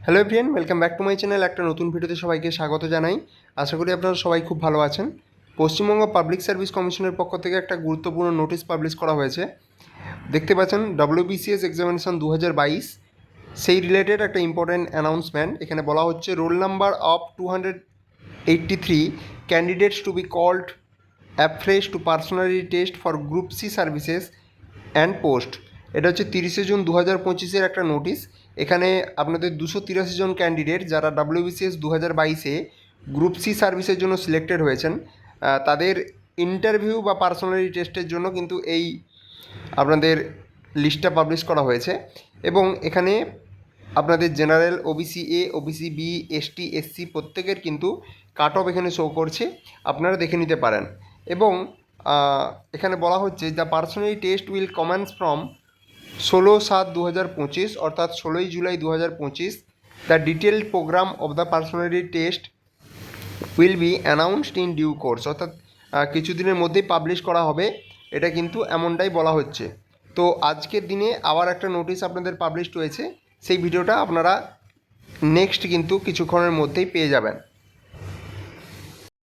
Hello everyone, welcome back to my channel. একটা নতুন ভিডিওতে সবাইকে স্বাগত জানাই। আশা করি আপনারা সবাই খুব ভালো আছেন। পশ্চিমবঙ্গ পাবলিক সার্ভিস কমিশনের পক্ষ থেকে একটা গুরুত্বপূর্ণ নোটিশ পাবলিশ করা হয়েছে। দেখতে পাচ্ছেন WBCS এক্সামিনেশন 2022 সেই রিলেটেড একটা ইম্পর্টেন্ট অ্যানাউন্সমেন্ট। এখানে বলা হচ্ছে roll number of 283 candidates to be called afresh to personality test for group C services and post. এটা হচ্ছে 30শে জুন 2025-এর একটা নোটিশ। এখানে আপনাদের 283 জন ক্যান্ডিডেট যারা WBCS 2022-এ গ্রুপ সি সার্ভিসের জন্য সিলেক্টেড হয়েছেন, তাদের ইন্টারভিউ বা পার্সোনালিটি টেস্টের জন্য কিন্তু এই আপনাদের লিস্টটা পাবলিশ করা হয়েছে। এবং এখানে আপনাদের general, OBC A, OBC B, ST, SC প্রত্যেকের কিন্তু কাট অফ এখানে শো করছে, আপনারা দেখে নিতে পারেন। এবং এখানে বলা হচ্ছে the personality test will commence from 16/7/2025 অর্থাৎ 16ই জুলাই 2025। The detailed programme of the personality test will be announced in due course, অর্থাৎ কিছুদিনের মধ্যেই পাবলিশ করা হবে, এটা কিন্তু এমনটাই বলা হচ্ছে। তো আজকের দিনে আবার একটা নোটিশ আপনাদের পাবলিশড হয়েছে, সেই ভিডিওটা আপনারা নেক্সট কিন্তু কিছুক্ষণের মধ্যেই পেয়ে যাবেন।